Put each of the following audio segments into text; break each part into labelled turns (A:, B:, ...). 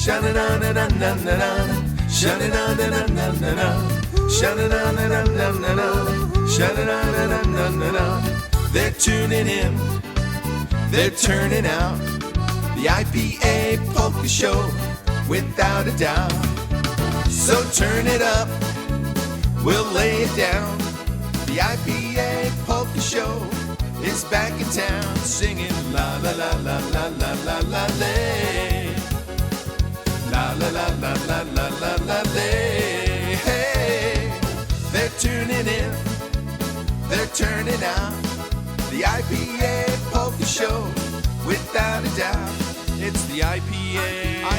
A: Sha-na-na-na-na-na-na-na. Sha-na-na-na-na-na-na-na. Sha-na-na-na-na-na-na-na. Sha-na-na-na-na-na-na. They're tuning in, they're turning out. The I.P.A. Polka Show, without a doubt. So turn it up, we'll lay it down. The I.P.A. Polka Show is back in town, singing la la la la la la la la lay. La la la la la la la la lay. Hey, they're tuning in, they're turning out. The I.P.A. Polka Show, without a doubt. It's the I.P.A.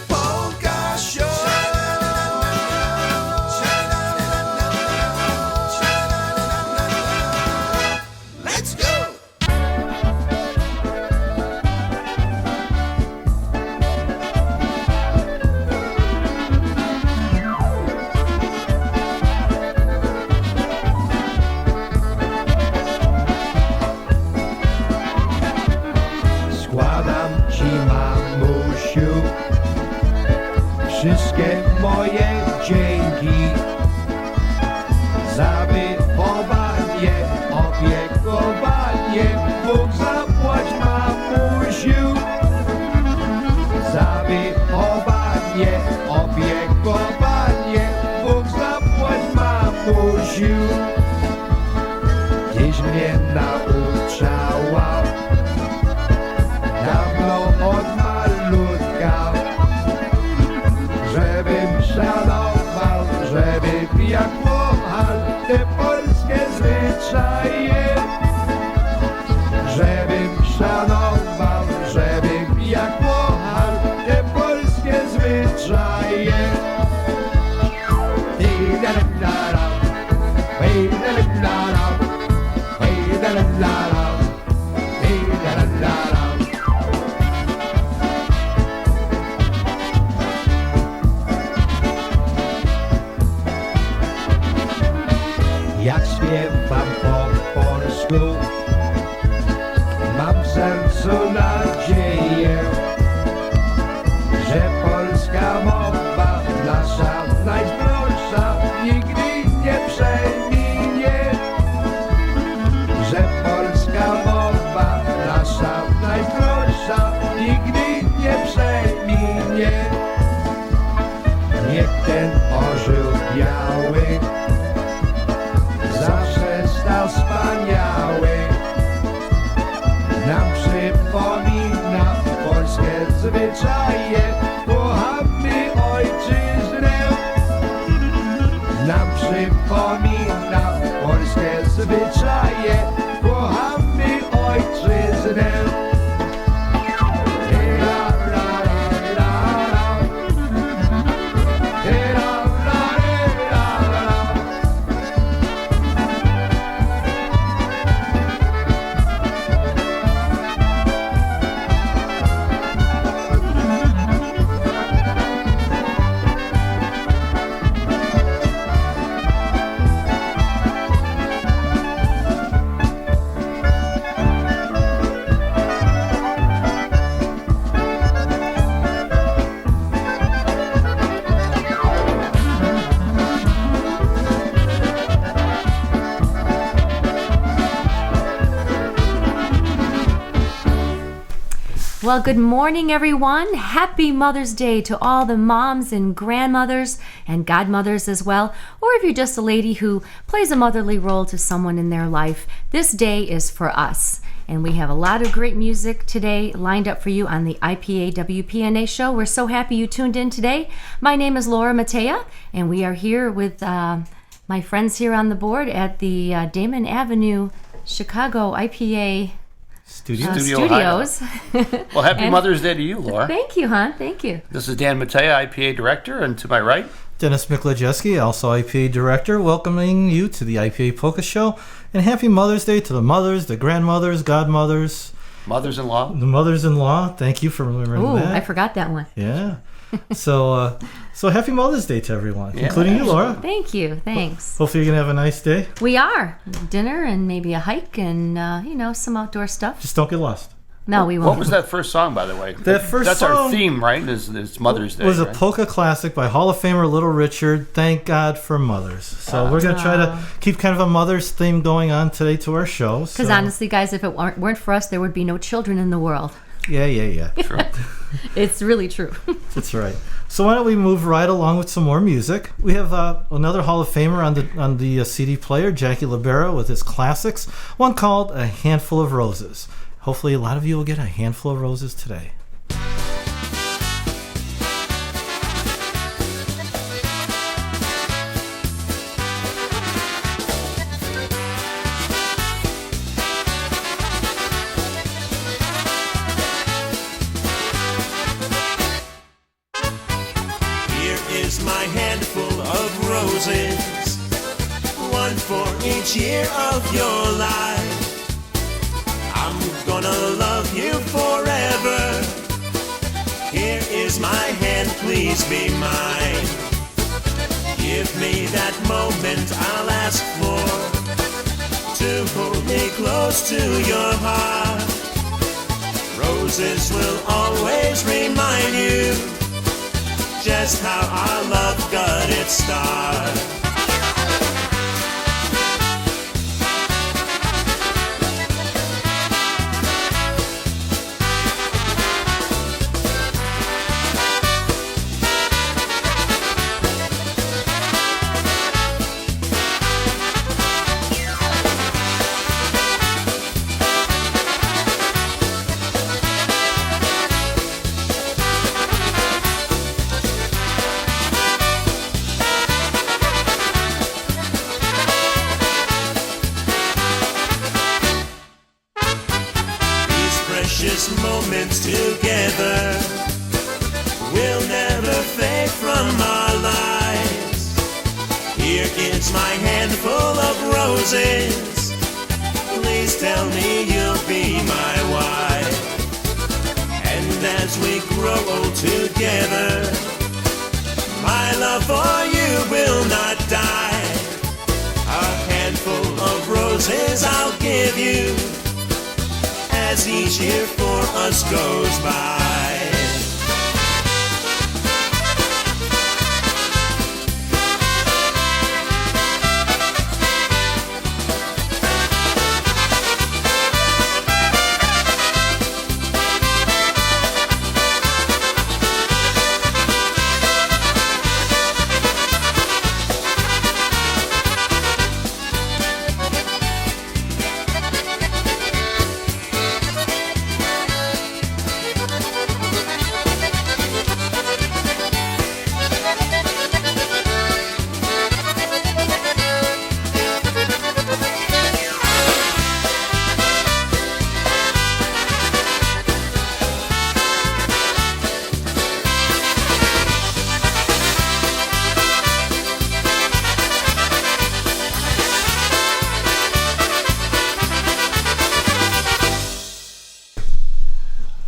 A: Polka Show. Let's go.
B: Składam ci, mamusiu, wszystkie moje dzięki za wychowanie, opiekowanie. Bóg zapłać, mamusiu, za wychowanie, opiekowanie. Bóg zapłać, mamusiu, tyś mnie nauczała dawno od malutka, żebym szanował, żebym jak kochał te polskie zwyczaje. Żebym szanował, żebym jak kochał te polskie zwyczaje. Jak śpiewam po polsku, mam w sercu nadzieję, że polska mowa nasza najzdrowsza nigdy nie przeminie. Że polska mowa nasza najdroższa nigdy nie przeminie. Niech ten orzeł biały zawsze stał wspaniały, nam przypomina polskie zwyczaje. Kochamy ojczyznę, nam przypomina polskie zwyczaje. Kochamy ojczyznę.
C: Well, good morning, everyone. Happy Mother's Day to all the moms and grandmothers and godmothers as well. Or if you're just a lady who plays a motherly role to someone in their life, this day is for us. And we have a lot of great music today lined up for you on the I.P.A. WPNA show. We're so happy you tuned in today. My name is Laura Mateja, and we are here with my friends here on the board at the Damon Avenue, Chicago I.P.A. Studios.
D: Well, happy Mother's Day to you, Laura.
C: Thank you, hon. Thank you.
D: This is Dan Mateja, I.P.A. Director, and to my right,
E: Dennis Mikolajewski, also I.P.A. Director, welcoming you to the I.P.A. Polka Show. And happy Mother's Day to the mothers, the grandmothers, godmothers.
D: Mothers-in-law.
E: The mothers-in-law. Thank you for remembering that.
C: I forgot that one.
E: Yeah. So happy Mother's Day to everyone, including you, Laura.
C: Thank you. Thanks.
E: Hopefully you're going to have a nice day.
C: We are. Dinner and maybe a hike and, some outdoor stuff.
E: Just don't get lost.
C: No, we won't.
D: What was that first song, by the way?
E: That's
D: That's
E: song
D: our theme, right? Is Mother's Day.
E: was a
D: right?
E: polka classic by Hall of Famer Little Richard. Thank God for mothers. So we're going to try to keep kind of a mother's theme going on today to our show.
C: Because honestly, guys, if it weren't for us, there would be no children in the world.
E: Yeah.
D: True.
C: It's really true.
E: That's right. So why don't we move right along with some more music? We have another Hall of Famer on the CD player, Jackie Libera, with his classics. One called "A Handful of Roses." Hopefully, a lot of you will get a handful of roses today.
A: Here is my handful of roses, one for each year of your life. I'm gonna love you forever. Here is my hand, please be mine. Give me that moment I'll ask for, to hold me close to your heart. Roses will always remind you just how our love got its start. Precious moments together will never fade from our lives. Here is my handful of roses. Please tell me you'll be my wife. And as we grow old together, my love for you will not die. A handful of roses I'll give you as each year for us goes by.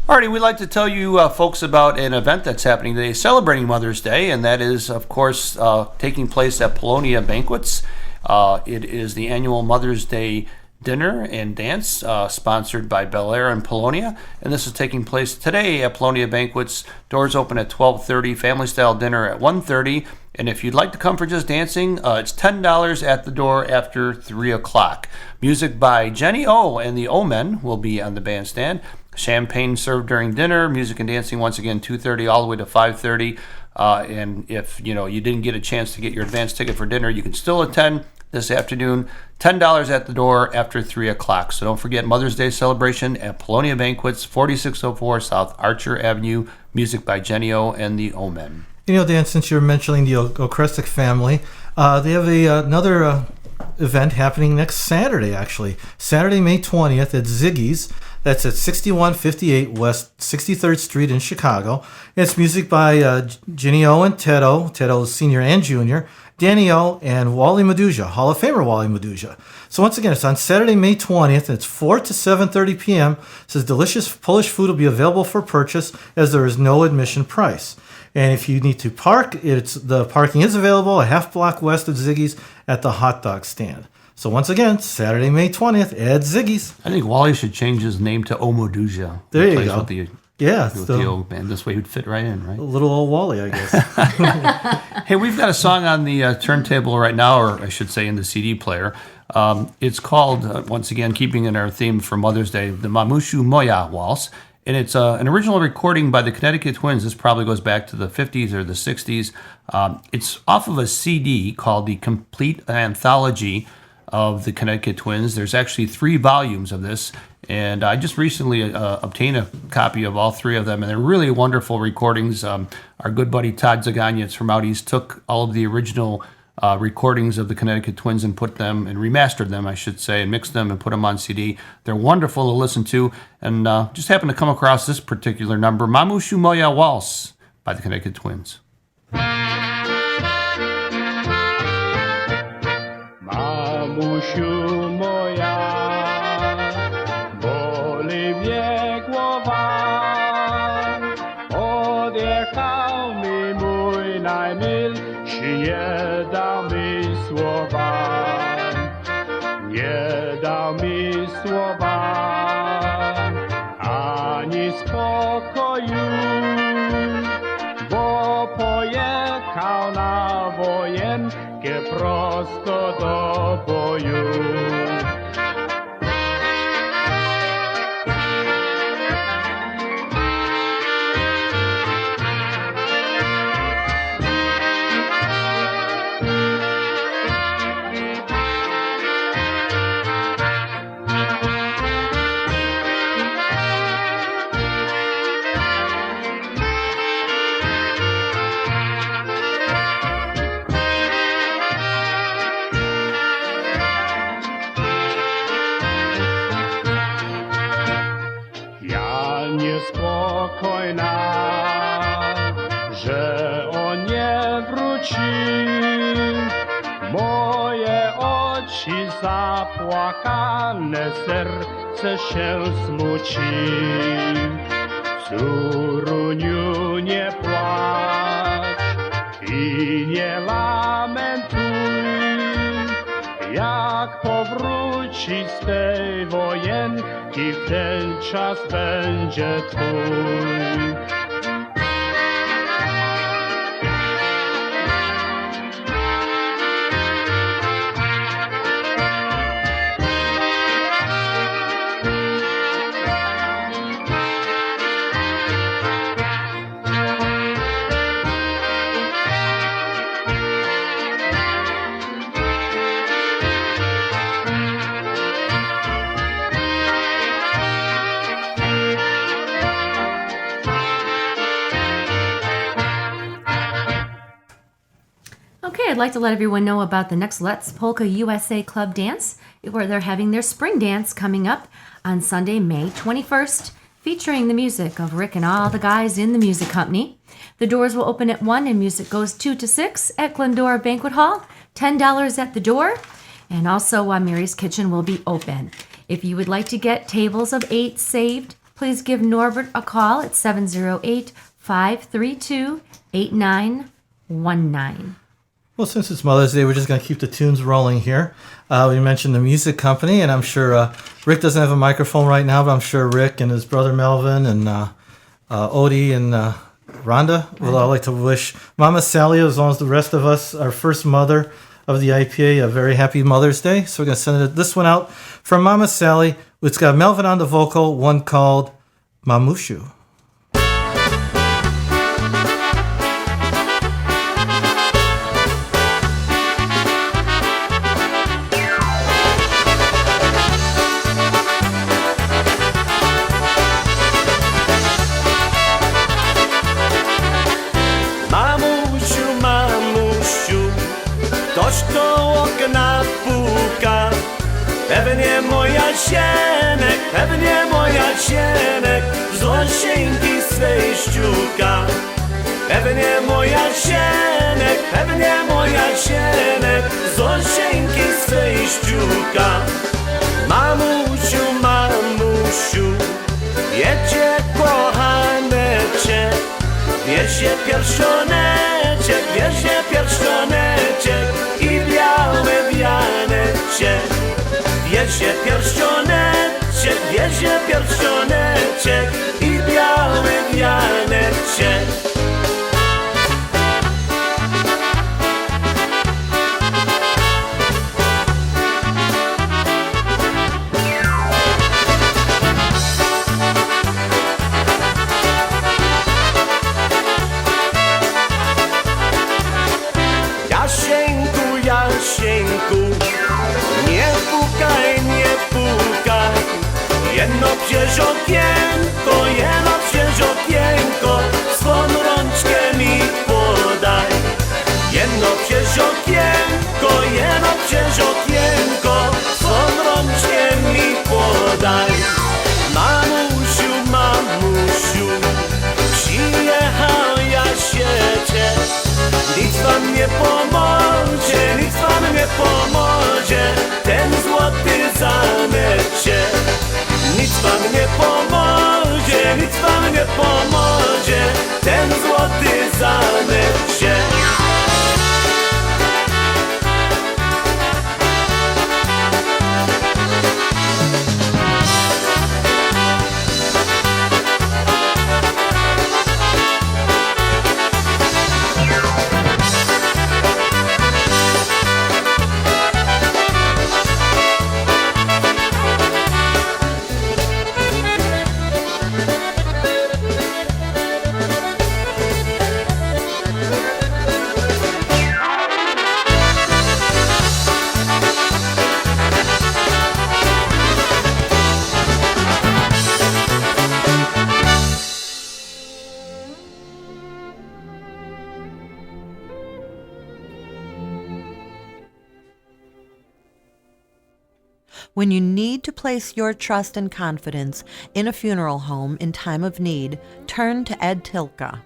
D: Alrighty, we'd like to tell you folks about an event that's happening today celebrating Mother's Day, and that is, of course, taking place at Polonia Banquets. It is the annual Mother's Day dinner and dance sponsored by Bel Air and Polonia, and this is taking place today at Polonia Banquets. Doors open at 12:30, family-style dinner at 1:30, and if you'd like to come for just dancing, it's $10 at the door after 3 o'clock. Music by Jenny O and the O-Men will be on the bandstand. Champagne served during dinner, music and dancing once again 2:30 all the way to 5:30. And if you didn't get a chance to get your advance ticket for dinner, you can still attend this afternoon. $10 at the door after 3 o'clock. So don't forget Mother's Day celebration at Polonia Banquets, 4604 South Archer Avenue. Music by Jenny O and the O-Men.
E: Dan, since you're mentioning the Okresik family, they have another event happening next Saturday, actually. Saturday, May 20th at Ziggy's. That's at 6158 West 63rd Street in Chicago. It's music by Ginny O and Tedo Senior and Junior, Danny O, and Wally Meduja, Hall of Famer Wally Meduja. So once again, it's on Saturday, May 20th, and it's 4 to 7:30 p.m. It says delicious Polish food will be available for purchase as there is no admission price. And if you need to park, the parking is available a half block west of Ziggy's at the hot dog stand. So once again, Saturday, May 20th at Ziggy's.
D: I think Wally should change his name to Omoduja.
E: There you
D: Plays
E: go.
D: With the,
E: Yeah,
D: with the old band. This way he'd fit right in, right?
E: little old Wally, I guess.
D: Hey, we've got a song on the turntable right now, or I should say in the CD player. It's called, once again, keeping in our theme for Mother's Day, the Mamushu Moya Waltz. And it's an original recording by the Connecticut Twins. This probably goes back to the 50s or the 60s. It's off of a CD called The Complete Anthology of the Connecticut Twins. There's actually 3 volumes of this. And I just recently obtained a copy of all 3 of them. And they're really wonderful recordings. Our good buddy Todd Zaganyets from out east took all of the original recordings of the Connecticut Twins and put them, and remastered them, I should say, and mixed them and put them on CD. They're wonderful to listen to, and just happened to come across this particular number, Mamushu Moya Waltz by the Connecticut Twins.
F: Mamusiu moja, boli mnie głowa, odjechał mi mój najmilszy, nie dał mi słowa, nie dał mi słowa, ani spokoju, bo pojechał na wojenkę prosto do boju. Ja niespokojna, że on nie wróci. Moje oczy zapłakane, serce się smuci. Córuniu, nie płacz i nie lamentuj. Jak powróci z tej wojenki, w ten czas będzie twój.
C: Okay, I'd like to let everyone know about the next Let's Polka USA Club Dance, where they're having their spring dance coming up on Sunday, May 21st, featuring the music of Rick and all the guys in the music company. The doors will open at 1 and music goes 2 to 6 at Glendora Banquet Hall, $10 at the door, and also Mary's Kitchen will be open. If you would like to get tables of 8 saved, please give Norbert a call at 708-532-8919.
E: Well, since it's Mother's Day, we're just going to keep the tunes rolling here. We mentioned the music company, and I'm sure Rick doesn't have a microphone right now, but I'm sure Rick and his brother Melvin and Odie and Rhonda would all like to wish Mama Sally, as well as the rest of us, our first mother of the I.P.A, a very happy Mother's Day. So we're going to send this one out from Mama Sally. It's got Melvin on the vocal, one called Mamushu.
G: Ktoś koło okna puka, pewnie moja sienek, pewnie moja sienek, z łosieńki swej ściuka. Pewnie moja sienek, pewnie moja sienek, z łosieńki swej ściuka. Mamusiu, mamusiu, wiecie kochaneczek, wiezie pierścioneczek, wiezie pierścioneczek i biały wianeczek. wiezie pierścioneczek i biały wianek się. Jasieńku, nie pukaj, nie pukaj. Jedno przecież okienko, swą rączkę mi podaj. Jedno przecież okienko, swą rączkę mi podaj. Mamusiu, przyjechał Jasiecie. Nic wam nie pomoże, ten złoty zamecie. Nic wam nie pomoże, ten złoty zamecie.
H: When you need to place your trust and confidence in a funeral home in time of need, turn to Ed Tilka.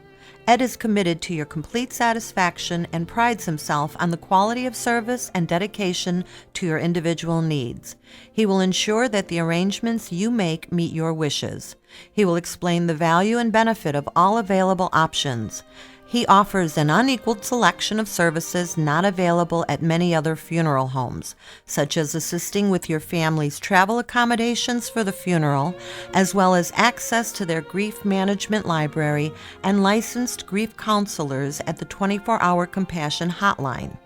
H: Ed is committed to your complete satisfaction and prides himself on the quality of service and dedication to your individual needs. He will ensure that the arrangements you make meet your wishes. He will explain the value and benefit of all available options. He offers an unequaled selection of services not available at many other funeral homes, such as assisting with your family's travel accommodations for the funeral, as well as access to their grief management library and licensed grief counselors at the 24-hour Compassion Hotline.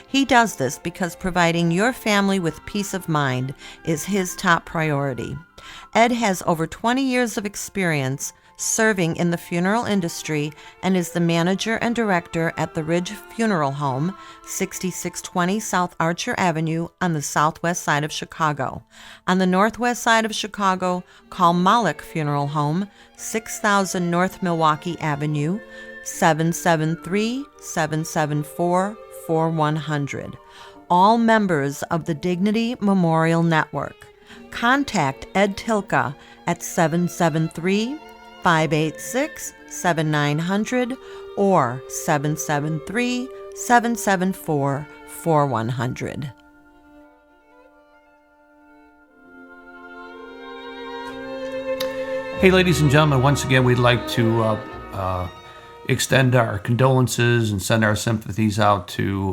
H: He does this because providing your family with peace of mind is his top priority. Ed has over 20 years of experience serving in the funeral industry and is the manager and director at the Ridge Funeral Home, 6620 South Archer Avenue on the southwest side of Chicago. On the northwest side of Chicago, call Malik Funeral Home, 6000 North Milwaukee Avenue, 773-774-4100. All members of the Dignity Memorial Network. Contact Ed Tilka at 773-586-7900 or 773-774-4100.
D: Hey, ladies and gentlemen, once again, we'd like to extend our condolences and send our sympathies out to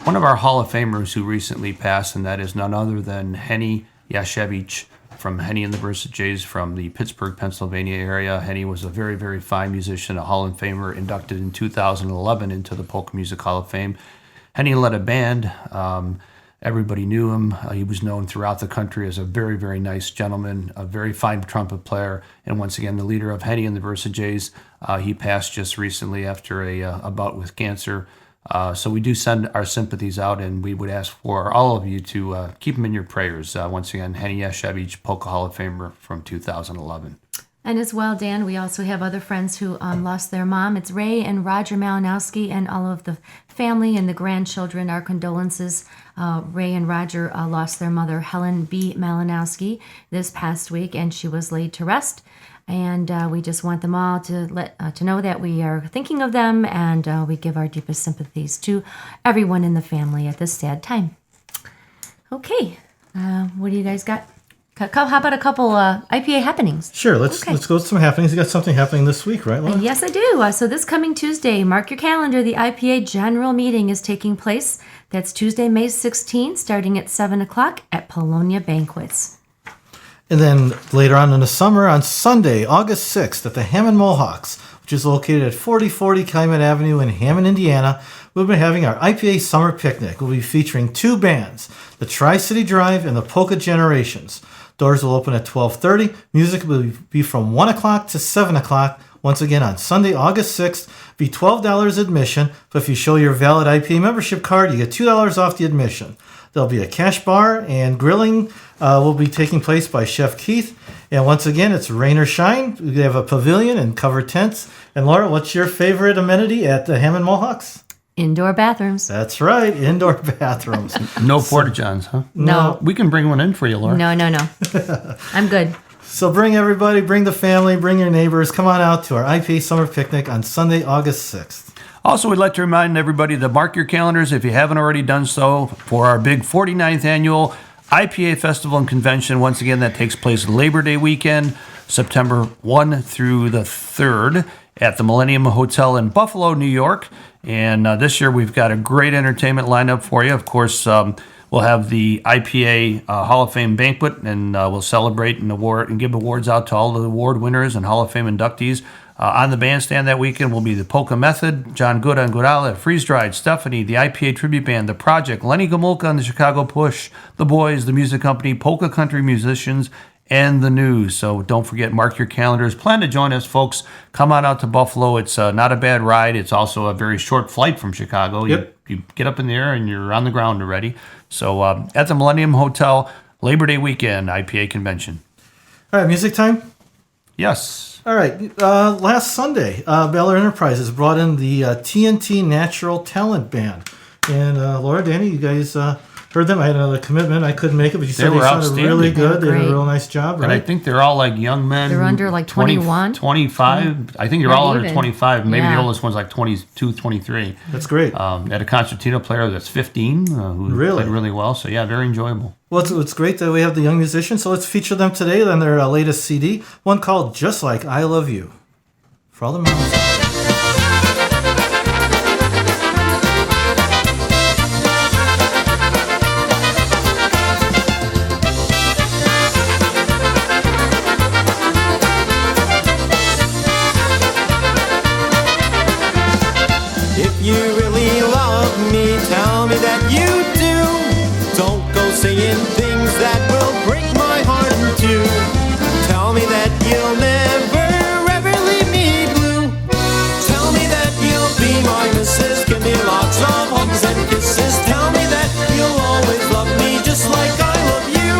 D: one of our Hall of Famers who recently passed, and that is none other than Henny Yashevich from Henny and the Versajays from the Pittsburgh, Pennsylvania area. Henny was a very, very fine musician, a Hall of Famer, inducted in 2011 into the Polka Music Hall of Fame. Henny led a band. Everybody knew him. He was known throughout the country as a very, very nice gentleman, a very fine trumpet player, and once again, the leader of Henny and the Versajays. He passed just recently after a bout with cancer. So we do send our sympathies out, and we would ask for all of you to keep him in your prayers. Once again, Henny Yashevich, Polka Hall of Famer from 2011.
C: And as well, Dan, we also have other friends who lost their mom. It's Ray and Roger Malinowski and all of the family and the grandchildren. Our condolences. Ray and Roger lost their mother, Helen B. Malinowski, this past week, and she was laid to rest. And we just want them all to know that we are thinking of them, and we give our deepest sympathies to everyone in the family at this sad time. Okay, what do you guys got? How about a couple IPA happenings?
E: Sure, let's go with some happenings. You got something happening this week, right, Laura?
C: Yes, I do. So this coming Tuesday, mark your calendar, the IPA General Meeting is taking place. That's Tuesday, May 16th, starting at 7 o'clock at Polonia Banquets.
E: And then later on in the summer, on Sunday, August 6th, at the Hammond Mohawks, which is located at 4040 Calumet Avenue in Hammond, Indiana, we'll be having our IPA Summer Picnic. We'll be featuring two bands, the Tri-City Drive and the Polka Generations. Doors will open at 12:30. Music will be from 1 o'clock to 7 o'clock. Once again, on Sunday, August 6th, be $12 admission, but if you show your valid IPA membership card, you get $2 off the admission. There'll be a cash bar, and grilling will be taking place by Chef Keith. And once again, it's rain or shine. We have a pavilion and covered tents. And Laura, what's your favorite amenity at the Hammond Mohawks?
C: Indoor bathrooms.
E: That's right, indoor bathrooms.
D: No porta-johns, huh?
C: No.
D: We can bring one in for you, Laura.
C: No. I'm good.
E: So bring everybody, bring the family, bring your neighbors. Come on out to our IPA Summer Picnic on Sunday, August 6th.
D: Also, we'd like to remind everybody to mark your calendars if you haven't already done so for our big 49th annual IPA Festival and Convention. Once again, that takes place Labor Day weekend, September 1 through the 3rd at the Millennium Hotel in Buffalo, New York. And this year we've got a great entertainment lineup for you. Of course, we'll have the IPA Hall of Fame banquet, and we'll celebrate and give awards out to all the award winners and Hall of Fame inductees. On the bandstand that weekend will be the Polka Method, John Guda and Gudala, Freeze Dried, Stephanie, the IPA Tribute Band, The Project, Lenny Gomulka and the Chicago Push, The Boys, the Music Company, Polka Country Musicians, and the News. So don't forget, mark your calendars. Plan to join us, folks. Come on out to Buffalo. It's not a bad ride. It's also a very short flight from Chicago.
E: Yep.
D: You get up in the air and you're on the ground already. So at the Millennium Hotel, Labor Day weekend, IPA convention.
E: All right, music time?
D: Yes.
E: All right, last Sunday, Bel Air Enterprises brought in the TNT Natural Talent Band. And Laura, Danny, you guys heard them. I had another commitment. I couldn't make it, but you said they sounded really good. They did a real nice job, right?
D: And I think they're all like young men.
C: They're under like 21.
D: 25. I think they're
C: Not
D: all
C: even.
D: under 25. Maybe
C: Yeah.
D: the oldest one's like 22, 23.
E: That's great.
D: At a concertina player that's 15 who
E: Really?
D: played really well. So, yeah, very enjoyable.
E: Well, it's great that we have the young musicians, so let's feature them today on their latest CD, one called Just Like I Love You. For all the moms.
G: If you really love me, tell me that you do. Don't go saying things that will break my heart in two. Tell me that you'll never ever leave me blue. Tell me that you'll be my missus. Give me lots of hugs and kisses. Tell me that you'll always love me just like I love you.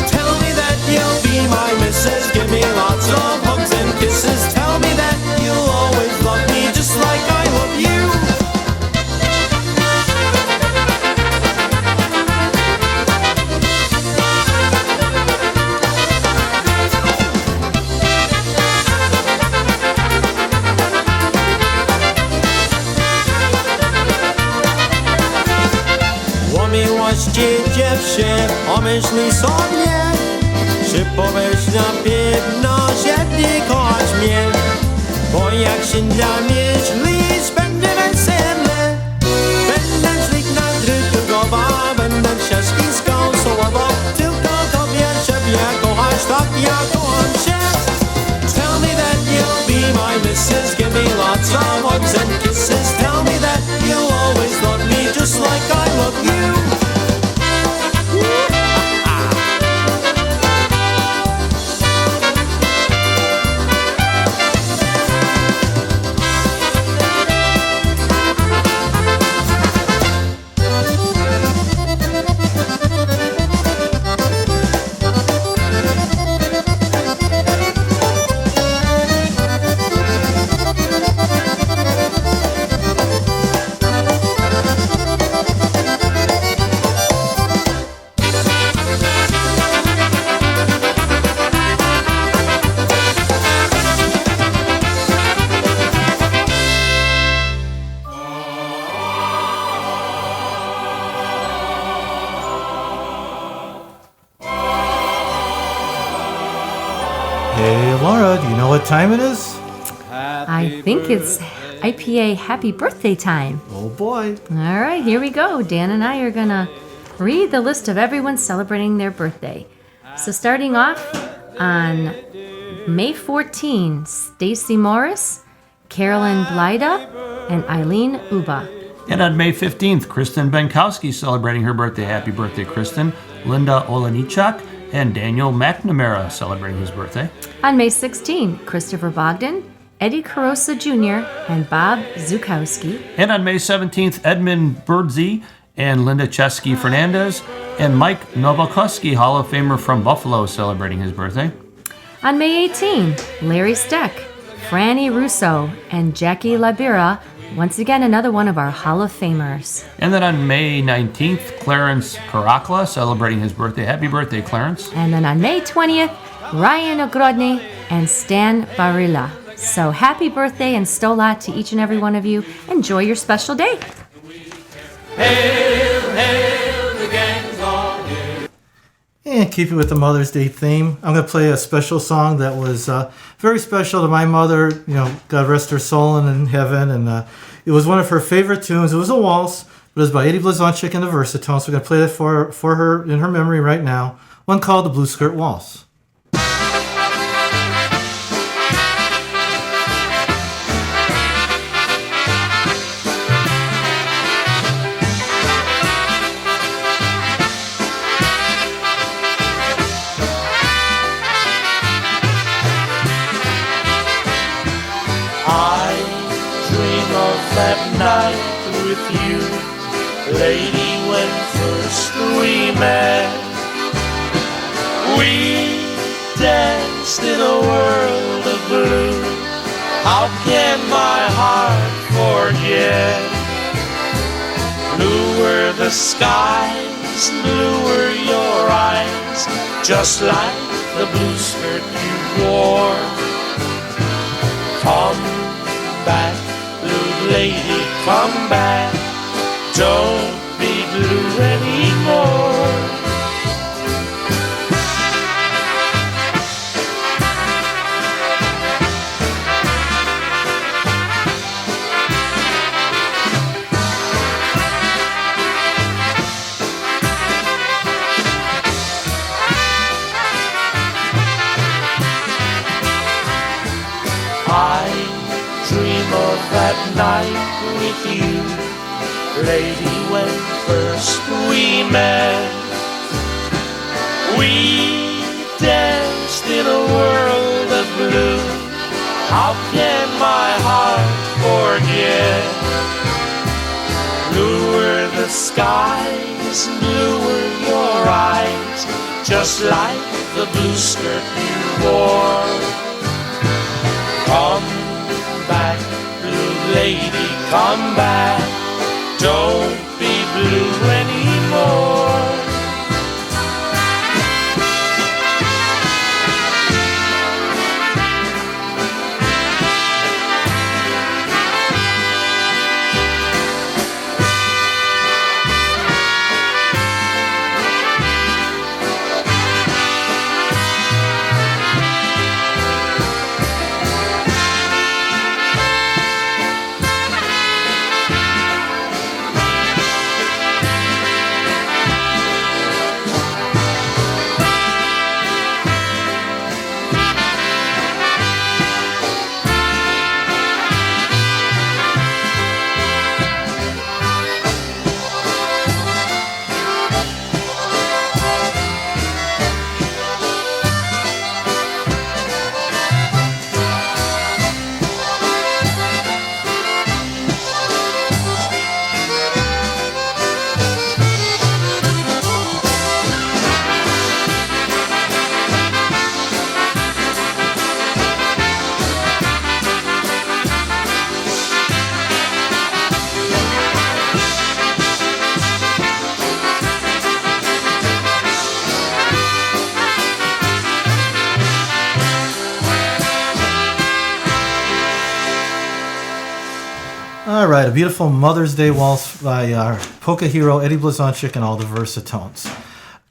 G: Tell me that you'll be my missus. Give me lots of hugs and kisses. Tell me that you'll always love me just like I love you. Dziew się, pomyślij sobie, czy powiesz na pewno, że ty kochasz mnie. Bo jak się da myślisz, będę weselny. Będę szlik na drugowa, będę szczęśliwską słowo. Tylko tobie, żeby ja kochasz tak, ja kocham cię. Tell me that you'll be my missus, give me lots of hugs and kisses. Tell me that you'll always love me just like I love you.
E: time it is?
C: I think it's I.P.A. happy birthday time.
E: Oh boy.
C: All right, here we go. Dan and I are going to read the list of everyone celebrating their birthday. So starting off on May 14, Stacy Morris, Carolyn Blyda, and Eileen Uba.
D: And on May 15th, Kristen Benkowski celebrating her birthday. Happy birthday, Kristen. Linda Olenichak and Daniel McNamara celebrating his birthday.
C: On May 16, Christopher Bogdan, Eddie Carosa Jr., and Bob Zukowski.
D: And on May 17th, Edmund Birdsey and Linda Chesky Fernandez and Mike Nowakoski, Hall of Famer from Buffalo, celebrating his birthday.
C: On May 18, Larry Steck, Franny Russo, and Jackie Labira, once again another one of our Hall of Famers.
D: And then on May 19th, Clarence Karakla celebrating his birthday. Happy birthday, Clarence.
C: And then on May 20th, Ryan Ogrodny and Stan Barilla. So happy birthday and stola to each and every one of you. Enjoy your special day.
E: And keep it with the Mother's Day theme. I'm going to play a special song that was very special to my mother. You know, God rest her soul in heaven. And it was one of her favorite tunes. It was a waltz, but it was by Eddie Blazonczyk and the Versatones. So we're going to play that for her in her memory right now. One called the Blue Skirt Waltz.
I: That night with you, lady, when first we met. We danced in a world of blue. How can my heart forget? Blue were the skies, blue were your eyes, just like the blue skirt you wore. Come back, lady, come back. Don't be blue anymore. I dream of that night with you, lady, when first we met. We danced in a world of blue. How can my heart forget? Blue were the skies, blue were your eyes, just like the blue skirt you wore. Come back, blue lady, come back. Don't be blue anymore.
E: All right, a beautiful Mother's Day waltz by our polka hero Eddie Blazonczyk and all the Versatones.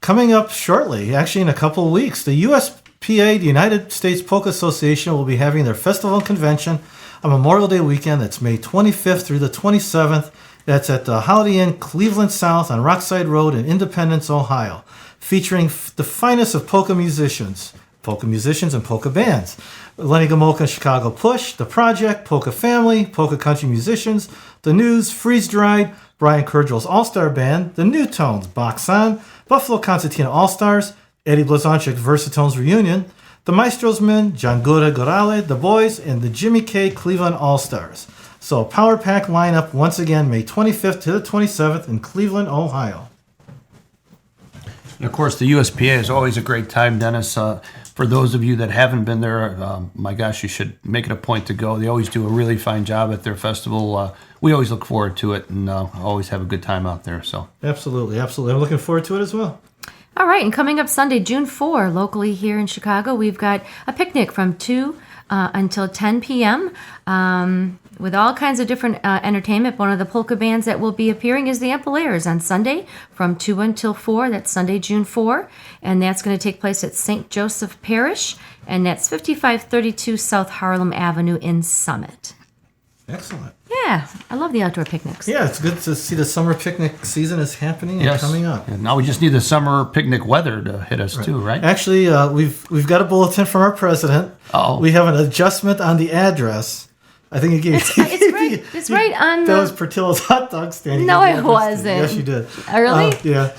E: Coming up shortly, actually in a couple of weeks, the U.S. PA, the United States Polka Association, will be having their festival and convention on Memorial Day weekend. That's May 25th through the 27th. That's at the Holiday Inn, Cleveland South on Rockside Road in Independence, Ohio, featuring the finest of polka musicians and polka bands. Lenny Gomolka and Chicago Push, The Project, Polka Family, Polka Country Musicians, The News, Freeze Dried, Brian Kurgel's All-Star Band, The New Tones, Box On, Buffalo Concertina All-Stars, Eddie Blazonczyk Versatones Reunion, The Maestros Men, John Gora Gorale, The Boys, and the Jimmy K Cleveland All-Stars. So a power pack lineup once again, May 25th to the 27th in Cleveland, Ohio.
D: And of course, the USPA is always a great time, Dennis. For those of you that haven't been there, my gosh, you should make it a point to go. They always do a really fine job at their festival. We always look forward to it and always have a good time out there. So
E: Absolutely. I'm looking forward to it as well.
C: All right, and coming up Sunday, June 4, locally here in Chicago, we've got a picnic from 2 until 10 p.m. With all kinds of different entertainment. One of the polka bands that will be appearing is the Ampaliers on Sunday from 2 until 4. That's Sunday, June 4. And that's going to take place at St. Joseph Parish. And that's 5532 South Harlem Avenue in Summit.
E: Excellent.
C: Yeah, I love the outdoor picnics.
E: Yeah, it's good to see the summer picnic season is happening and coming up.
D: And now we just need the summer picnic weather to hit us too, right?
E: Actually, we've got a bulletin from our president.
D: Uh-oh.
E: We have an adjustment on the address. I think you gave
C: It's right on
E: that
C: the...
E: was Portillo's hot dog stand. You
C: No,
E: gave the
C: it
E: address to.
C: wasn't.
E: Yes, you did.
C: Really?
E: Yeah.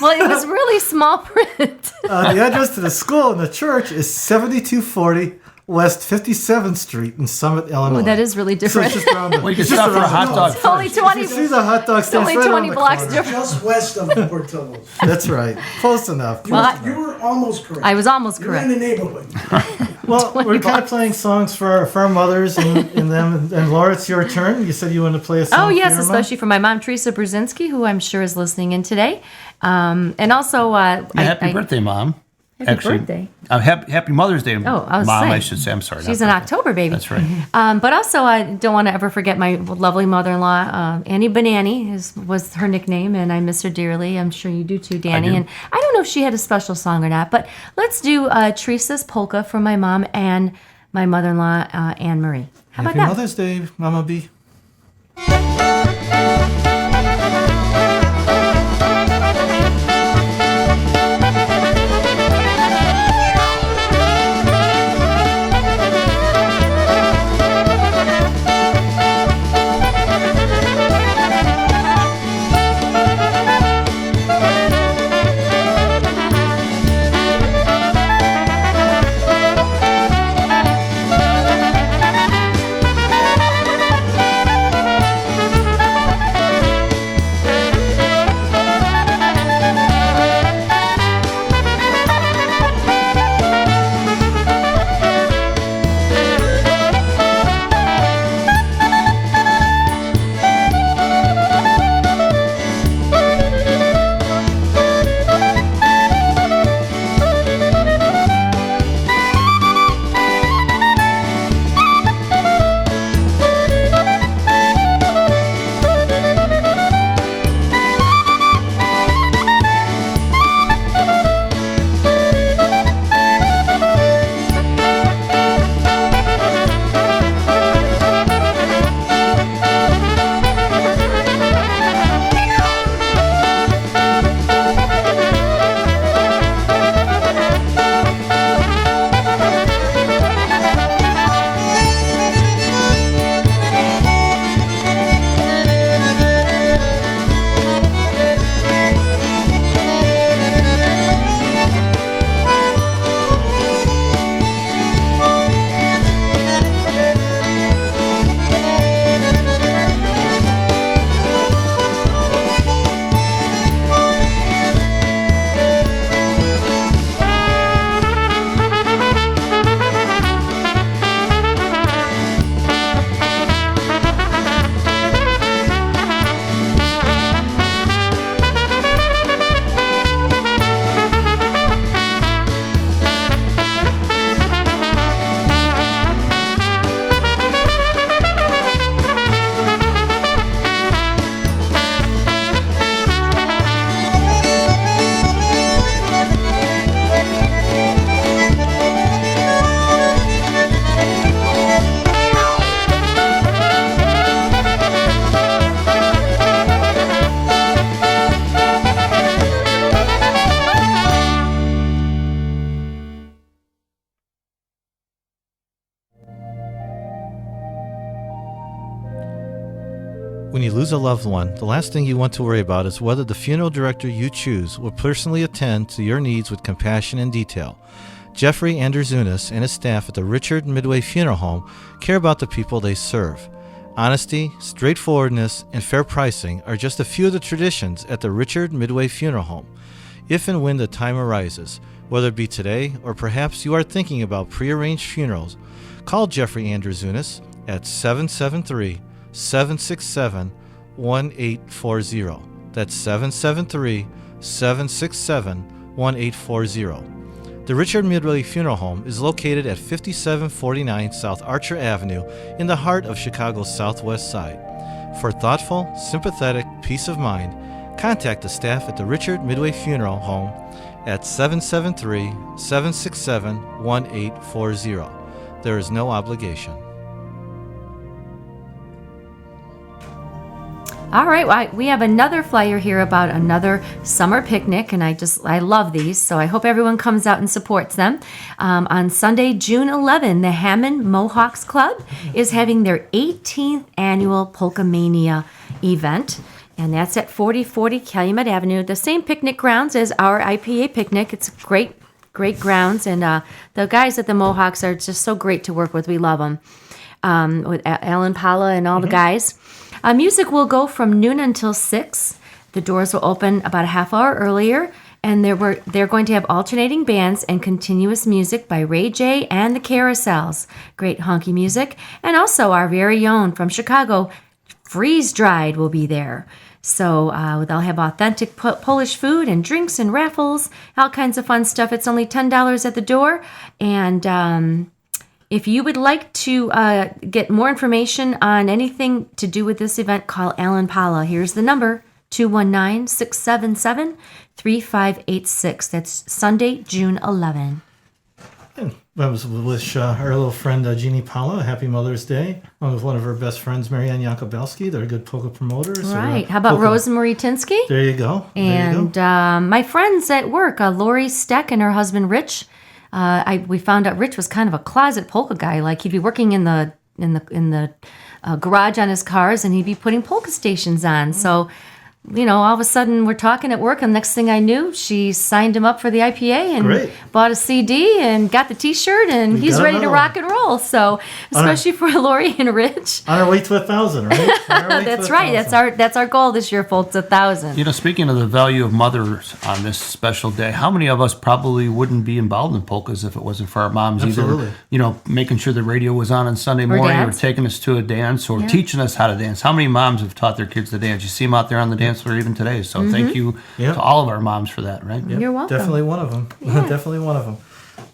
C: Well, it was really small print.
E: The address to the school and the church is 7240 West 57th Street in Summit, Illinois.
C: Oh, that is really
E: So
C: different.
E: it's just around the,
D: Well, you can
E: it's just
D: stop for a
E: around the
D: hot
E: corner.
D: dog
C: It's only
D: first.
C: 20,
E: You see the hot dog
C: it's
E: stand
C: only
E: right
C: 20
E: around the
C: blocks
E: corner.
C: different.
J: Just west of Portillo's.
E: That's right. Close enough.
C: Well,
J: You were almost correct.
C: I was almost
J: You're in
C: correct.
J: the neighborhood.
E: Well,
C: 20
E: we're kind of
C: bucks.
E: playing songs for our mothers and them. And Laura, it's your turn. You said you wanted to play a song.
C: Oh, yes,
E: for your
C: especially for my mom, Teresa Brzezinski, who I'm sure is listening in today. And also...
D: Happy birthday, Mom.
C: Happy birthday.
D: Happy Mother's Day,
C: Oh, I was
D: Mom,
C: saying.
D: I should say. I'm sorry.
C: She's
D: not
C: an
D: birthday.
C: October baby.
D: That's right.
C: But also, I don't want to ever forget my lovely mother-in-law, Annie Banani was her nickname, and I miss her dearly. I'm sure you do too, Danny.
D: do.
C: And I don't know if she had a special song or not, but let's do Teresa's Polka from my mom and my mother-in-law, Anne Marie. How
E: Happy
C: about that?
E: Mother's Day, Mama B. When you lose a loved one, the last thing you want to worry about is whether the funeral director you choose will personally attend to your needs with compassion and detail. Jeffrey Andrewzunas and his staff at the Richard Midway Funeral Home care about the people they serve. Honesty, straightforwardness, and fair pricing are just a few of the traditions at the Richard Midway Funeral Home. If and when the time arises, whether it be today or perhaps you are thinking about prearranged funerals, call Jeffrey Andrewzunas at 773-767-1840. That's 773-767-1840. The Richard Midway Funeral Home is located at 5749 South Archer Avenue in the heart of Chicago's southwest side. For thoughtful, sympathetic peace of mind, contact the staff at the Richard Midway Funeral Home at 773-767-1840. There is no obligation.
C: All right, we have another flyer here about another summer picnic, and I love these, so I hope everyone comes out and supports them. On Sunday, June 11, the Hammond Mohawks Club is having their 18th annual Polka Mania event, and that's at 4040 Calumet Avenue, the same picnic grounds as our I.P.A. picnic. It's great grounds, and the guys at the Mohawks are just so great to work with. We love them, with Alan Pala and all the guys. Music will go from noon until 6. The doors will open about a half hour earlier, and they're going to have alternating bands and continuous music by Ray J and the Carousels. Great honky music. And also our very own from Chicago, Freeze Dried will be there. So they'll have authentic Polish food and drinks and raffles, all kinds of fun stuff. It's only $10 at the door. And if you would like to get more information on anything to do with this event, call Alan Pala. Here's the number, 219-677-3586. That's Sunday, June 11.
E: And I was wish our little friend Jeannie Pala a happy Mother's Day, along with one of her best friends, Marianne Yakubowski. They're good polka promoters.
C: Right. How about Rosemary Tinsky?
E: There you go.
C: And my friends at work, Lori Steck and her husband Rich. We found out Rich was kind of a closet polka guy. Like he'd be working in the garage on his cars, and he'd be putting polka stations on. So, all of a sudden we're talking at work, and next thing I knew, she signed him up for the I.P.A. and bought a CD and got the T-shirt, and he's ready to rock and roll. So, especially for Lori and Rich.
E: On our way to 1,000, right?
C: That's right. That's our goal this year, folks. 1,000.
D: Speaking of the value of mothers on this special day, how many of us probably wouldn't be involved in polkas if it wasn't for our moms?
E: Absolutely.
D: Either, making sure the radio was on Sunday morning, or taking us to a dance, or teaching us how to dance. How many moms have taught their kids to dance? You see them out there on the dance floor even today. So thank you to all of our moms for that, right?
C: Yep. You're welcome.
E: Definitely one of them. Yeah. Definitely one of them.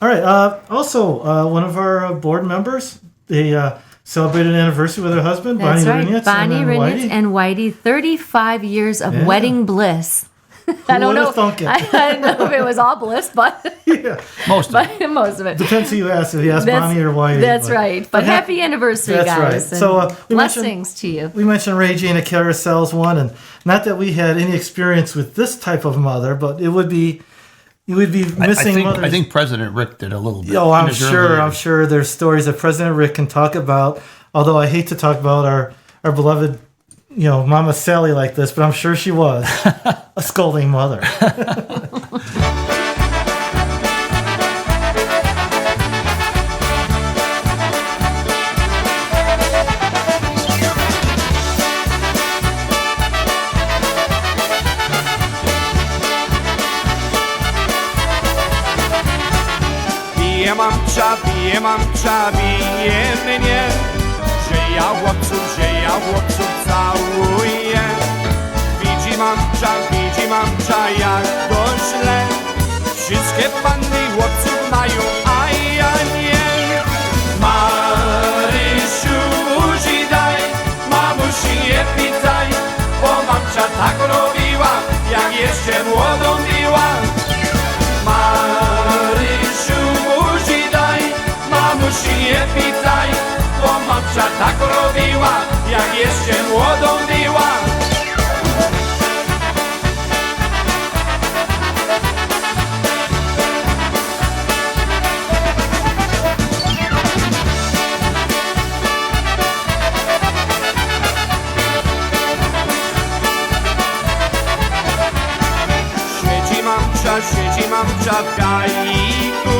E: All right. Also, one of our board members, they celebrated an anniversary with her husband,
C: That's
E: Bonnie
C: right.
E: Rinitz.
C: Bonnie Rinitz and Whitey. 35 years of wedding bliss. I don't know. I don't know if it was all bliss, but
D: most of
C: it.
E: Depends who you ask. If you ask Bonnie or Whitey.
C: That's right. But happy anniversary,
E: that's
C: guys.
E: That's right. So
C: blessings to you.
E: We mentioned Ray J and the Carousels one, and not that we had any experience with this type of mother, but you would be missing mothers.
D: I think President Rick did a little bit.
E: Oh, I'm sure there's stories that President Rick can talk about. Although I hate to talk about our beloved, Mama Sally like this, but I'm sure she was a scolding mother.
F: Bije mamcza, bije mnie, że ja chłopców całuję. Widzi mamcza, jak to źle. Wszystkie panny chłopców mają, a ja nie. Marysiu, buzi daj, mamusi nie pytaj, bo mamcza tak robiła, jak jeszcze młodą była. Mamusi nie pytaj, bo mamcza tak robiła, jak jeszcze młodą była. siedzi mamcia w gajku,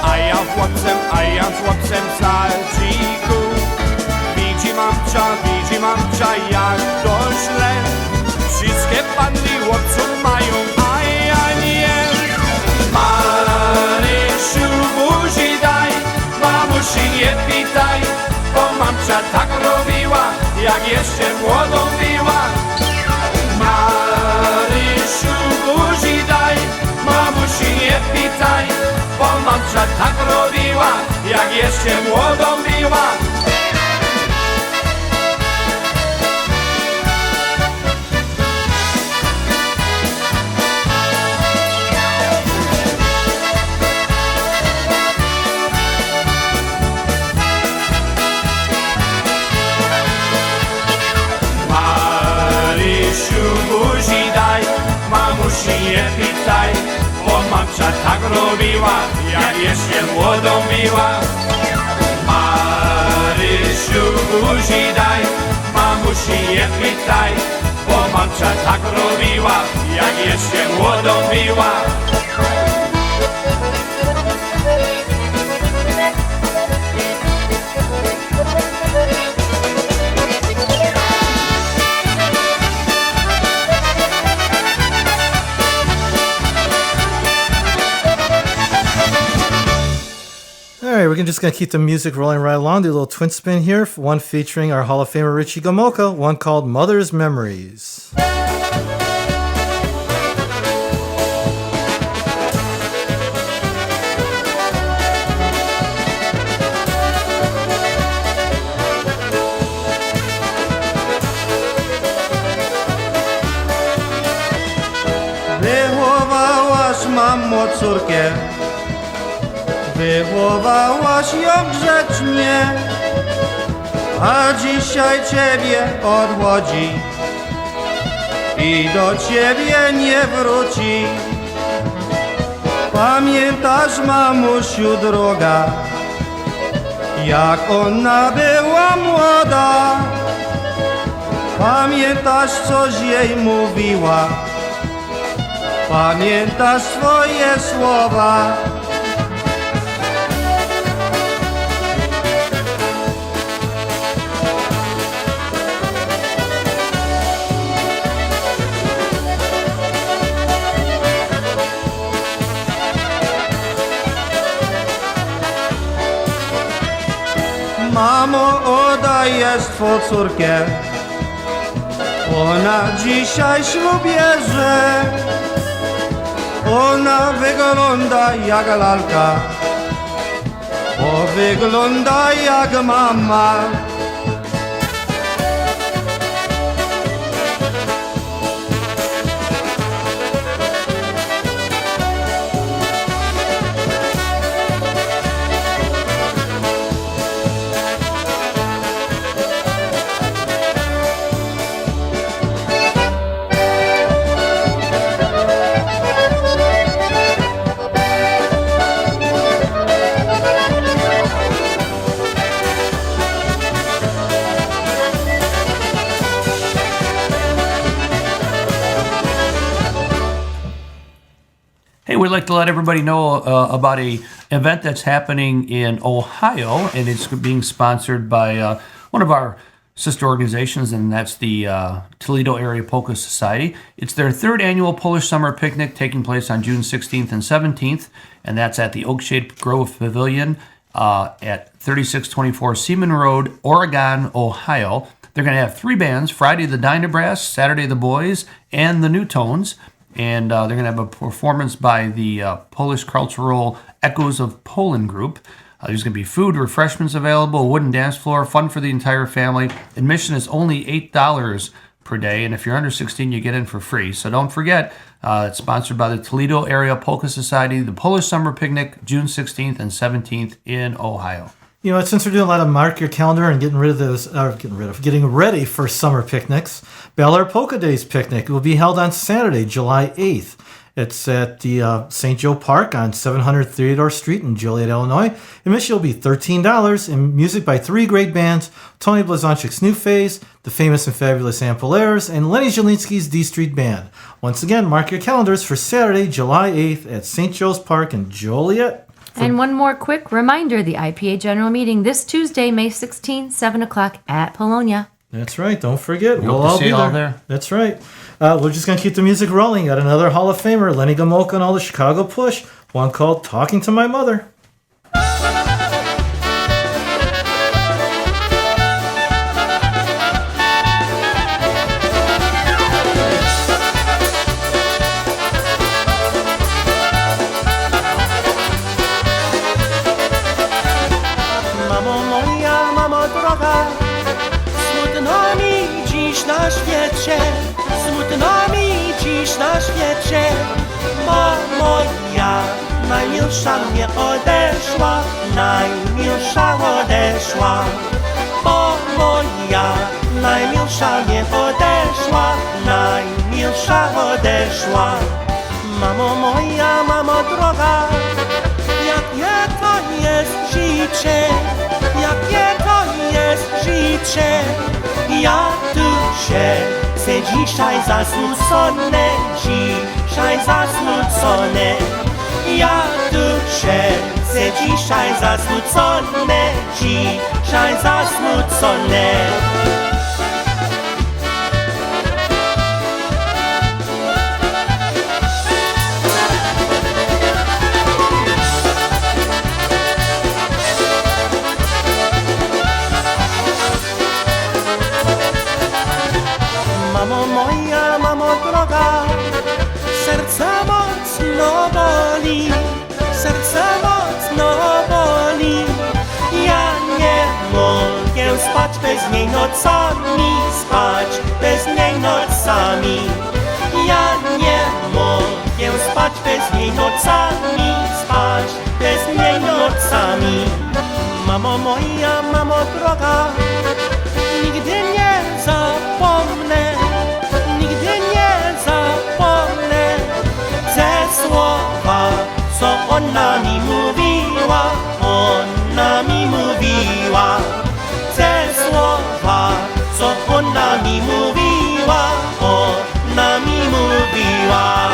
F: a ja z chłopcem w salciku. Widzi mamcia jak to źle, wszystkie panny chłopców mają, a ja nie. Marysiu, buzi daj, mamusi nie pytaj, bo mamcia tak robiła, jak jeszcze młodą była. Marysiu, buzi daj, mamusi nie pytaj, bo mamcia tak robiła, jak jeszcze młodą była. Buzi daj, mamusi nie pytaj, bo mamcia tak robiła, jak jeszcze młodą była. Marysiu, buzi daj, mamusi nie pytaj, bo mamcia tak robiła, jak jeszcze młodą była.
E: All right, we're just going to keep the music rolling right along. Do a little twin spin here. One featuring our Hall of Famer Richie Gomoka, one called Mother's Memories.
K: Wychowałaś, mamo, córkę, wychowałaś ją grzecznie, a dzisiaj ciebie odchodzi i do ciebie nie wróci. Pamiętasz, mamusiu droga, jak ona była młoda? Pamiętasz, coś jej mówiła? Pamiętasz swoje słowa? Mamo, oddajesz twą córkę, ona dzisiaj ślub bierze. Ona wygląda jak lalka, bo wygląda jak mama.
D: We'd like to let everybody know about a event that's happening in Ohio, and it's being sponsored by one of our sister organizations, and that's the Toledo Area Polka Society. It's their third annual Polish Summer Picnic taking place on June 16th and 17th, and that's at the Oakshade Grove Pavilion at 3624 Seaman Road, Oregon, Ohio. They're going to have three bands, Friday the Dynabrass, Saturday the Boys, and the New Tones. And they're going to have a performance by the Polish Cultural Echoes of Poland group. There's going to be food, refreshments available, a wooden dance floor, fun for the entire family. Admission is only $8 per day, and if you're under 16, you get in for free. So don't forget, it's sponsored by the Toledo Area Polka Society, the Polish Summer Picnic, June 16th and 17th in Ohio.
E: You know, since we're doing a lot of mark your calendar and getting ready for summer picnics, Bel Air Polka Days picnic will be held on Saturday, July 8th. It's at the St. Joe Park on 700 Theodore Street in Joliet, Illinois. Admission will be $13, and music by 3 great bands: Tony Blazonczyk's New Phase, the famous and fabulous Ampolairs, and Lenny Zielinski's D Street Band. Once again, mark your calendars for Saturday, July 8th at St. Joe's Park in Joliet.
C: And one more quick reminder, the I.P.A. General Meeting this Tuesday, May 16th, 7 o'clock at Polonia.
E: That's right. Don't forget.
D: We'll all be there.
E: That's right. We're just going to keep the music rolling. Got another Hall of Famer, Lenny Gomolka and all the Chicago Push. One called Talking to My Mother.
I: Mamo moja, mamo droga, smutno mi dziś na świecie, smutno mi dziś na świecie, bo moja najmilsza mnie odeszła, najmilsza odeszła, bo moja najmilsza mnie odeszła, najmilsza odeszła. Mamo moja, mamo droga, jakie to jest życie, jakie to jest życie. Ja tu się dzisiaj zasmucone, dzisiaj zasmucone. Ja tu się dzisiaj zasmucone, dzisiaj zasmucone. Mamo moja, mamo droga, serce mocno boli, serce mocno boli. Ja nie mogę spać bez niej nocami, spać bez niej nocami. Ja nie mogę spać bez niej nocami, spać bez niej nocami. Mamo moja, mamo droga, nigdy nie zapomnę, nigdy nie zapomnę te słowa, co ona mi mówiła, ona mi mówiła. Te słowa, co ona mi mówiła, ona mi mówiła.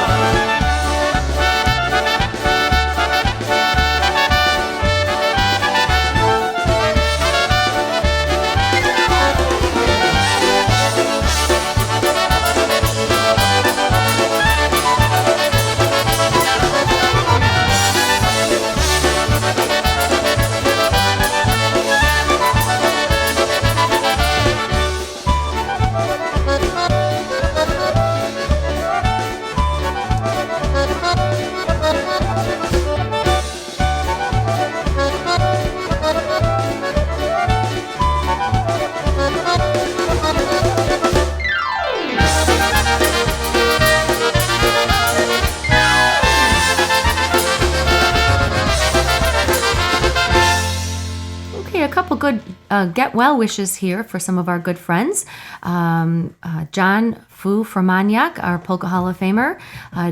C: A couple good get well wishes here for some of our good friends. John Fu from Maniac, our Polka Hall of Famer.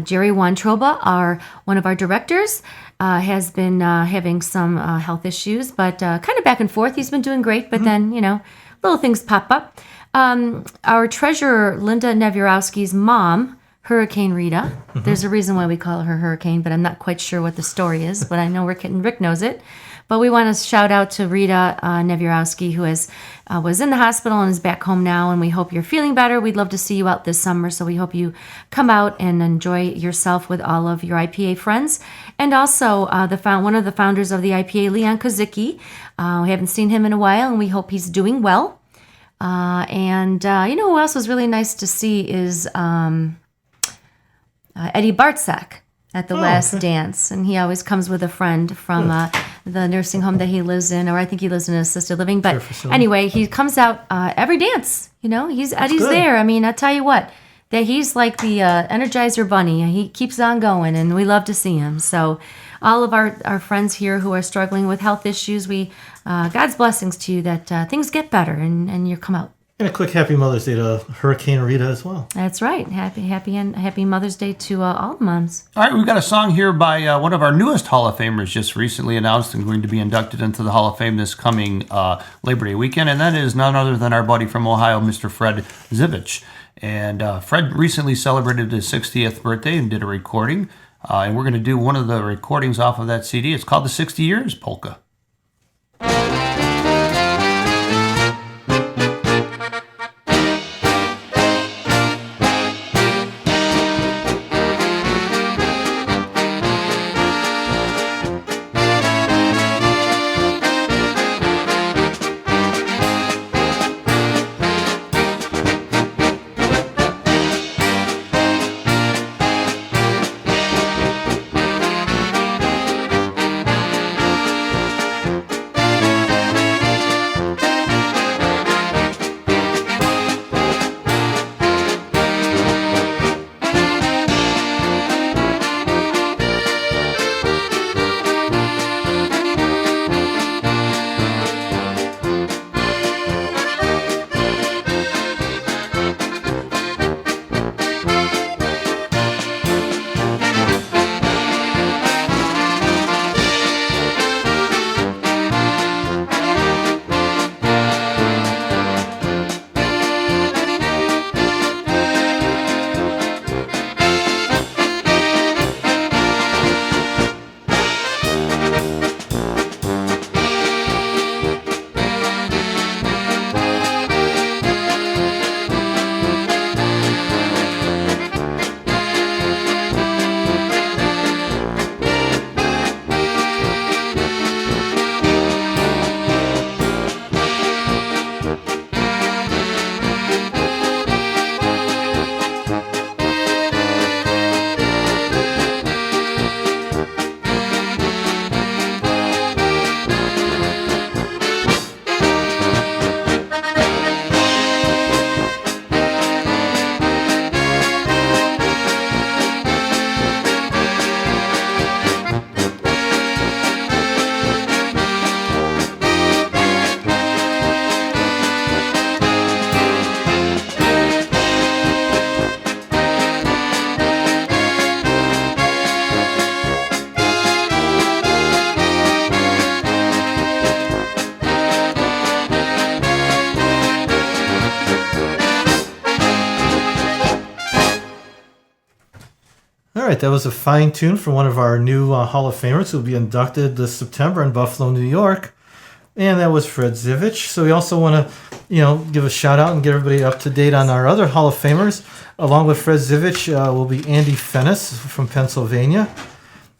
C: Jerry Wontroba, one of our directors, has been having some health issues, but kind of back and forth. He's been doing great, but then, little things pop up. Our treasurer, Linda Nevierowski's mom, Hurricane Rita. There's a reason why we call her Hurricane, but I'm not quite sure what the story is, but I know Rick knows it. But we want to shout out to Rita Nevierowski, who was in the hospital and is back home now, and we hope you're feeling better. We'd love to see you out this summer, so we hope you come out and enjoy yourself with all of your I.P.A. friends. And also, one of the founders of the I.P.A., Leon Kozicki. We haven't seen him in a while, and we hope he's doing well. And who else was really nice to see is Eddie Bartzak at the last dance, and he always comes with a friend from the nursing home that he lives in, or I think he lives in assisted living. But anyway, he comes out every dance. Eddie's there. I mean, I tell you what, that he's like the Energizer Bunny. He keeps on going, and we love to see him. So, all of our friends here who are struggling with health issues, God's blessings to you that things get better and you come out.
E: And a quick Happy Mother's Day to Hurricane Rita as well.
C: That's right. Happy Mother's Day to all the moms.
D: All right, we've got a song here by one of our newest Hall of Famers, just recently announced and going to be inducted into the Hall of Fame this coming Labor Day weekend, and that is none other than our buddy from Ohio, Mr. Fred Zivich. And Fred recently celebrated his 60th birthday and did a recording, and we're going to do one of the recordings off of that CD. It's called the 60 Years Polka.
E: All right, that was a fine tune from one of our new Hall of Famers who will be inducted this September in Buffalo, New York. And that was Fred Zivich. So we also want to, give a shout out and get everybody up to date on our other Hall of Famers. Along with Fred Zivich will be Andy Fennis from Pennsylvania.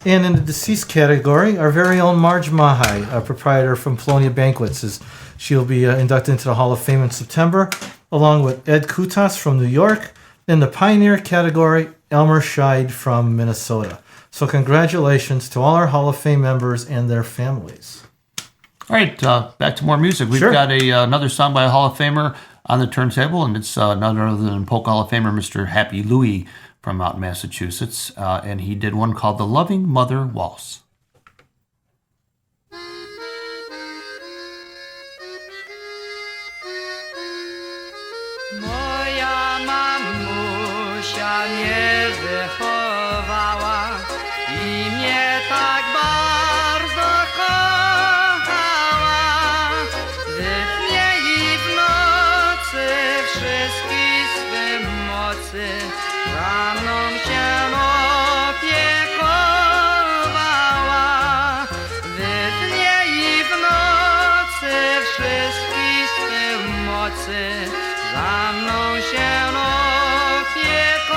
E: And in the deceased category, our very own Marge Mahai, a proprietor from Polonia Banquets, she'll be inducted into the Hall of Fame in September, along with Ed Kutas from New York. In the Pioneer category, Elmer Scheid from Minnesota. So congratulations to all our Hall of Fame members and their families.
D: All right, back to more music. We've got another song by a Hall of Famer on the turntable, and it's none other than Polka Hall of Famer Mr. Happy Louie from out in Massachusetts, and he did one called The Loving Mother Waltz.
F: Moja mamusia mnie wychowała i mnie tak bardzo kochała. W dnie i w nocy wszystkich swych mocy za mną się opiekowała. W dnie i w nocy wszystkich swych mocy za mną się opiekowała.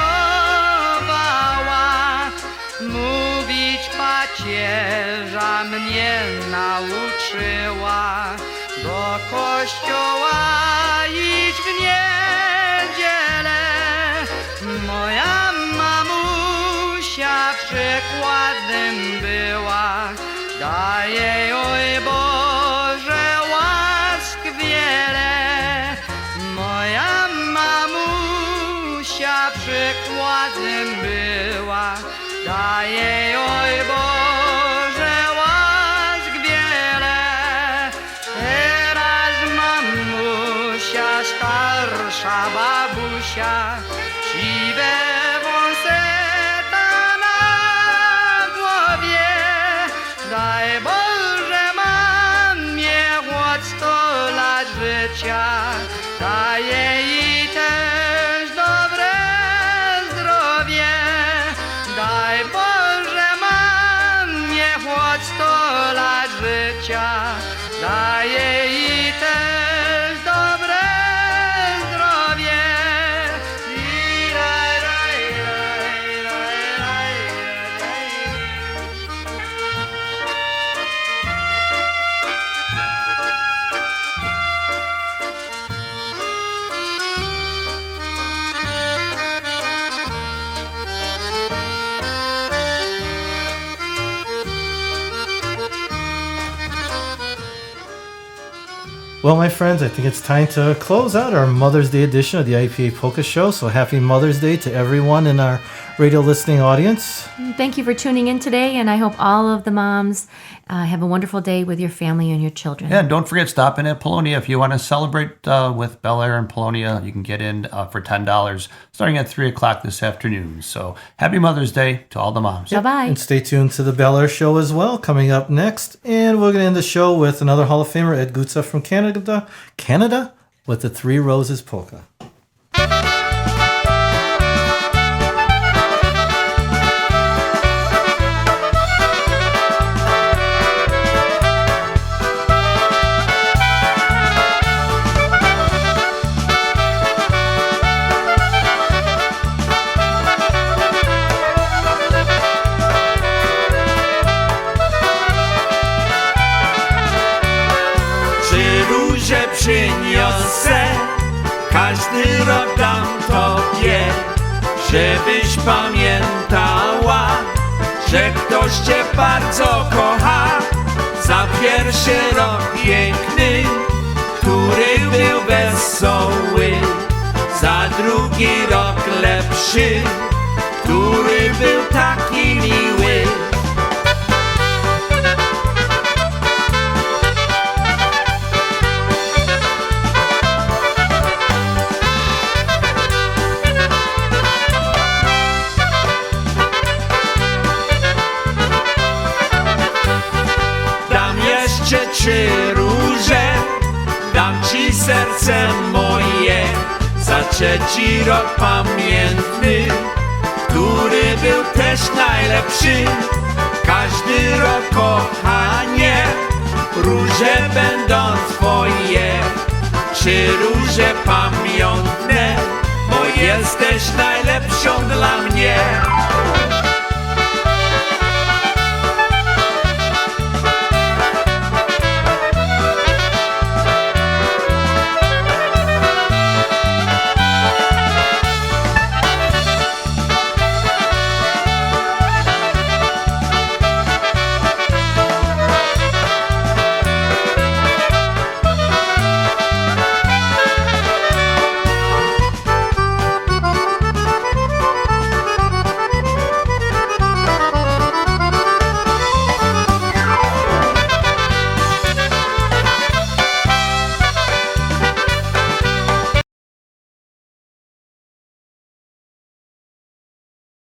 F: Mówić pacierza mnie nauczyła, do kościoła iść w niedzielę. Moja mamusia przykładem była, daj jej, oj Boże, łask wiele. Moja mamusia przykładem była, daj jej, oj Boże, łask wiele. Teraz mamusia stara nasza babusia, siwe wąseta na głowie. Daj Boże mamie choć 100 lat życia, daj jej też dobre zdrowie. Daj Boże mamie choć 100 lat życia, daj jej też dobre zdrowie. I raj, raj, raj, raj, raj, raj.
E: Well, my friends, I think it's time to close out our Mother's Day edition of the I.P.A. Polka Show. So happy Mother's Day to everyone in our radio listening audience.
C: Thank you for tuning in today, and I hope all of the moms have a wonderful day with your family and your children.
D: Yeah, and don't forget, stop in at Polonia if you want to celebrate with Bel Air and Polonia. You can get in for $10 starting at 3 o'clock this afternoon. So happy Mother's Day to all the moms.
C: Bye-bye.
E: And stay tuned to the Bel Air Show as well, coming up next. And we're going to end the show with another Hall of Famer, Ed Gutsa from Canada, with the Three Roses Polka.
I: Róże przyniosę, każdy rok dam tobie, żebyś pamiętała, że ktoś cię bardzo kocha. Za pierwszy rok piękny, który był wesoły, za drugi rok lepszy, który był taki miły. Trzy róże, dam ci serce moje, za trzeci rok pamiętny, który był też najlepszy. Każdy rok kochanie, róże będą twoje. Trzy róże pamiątne, bo jesteś najlepszą dla mnie.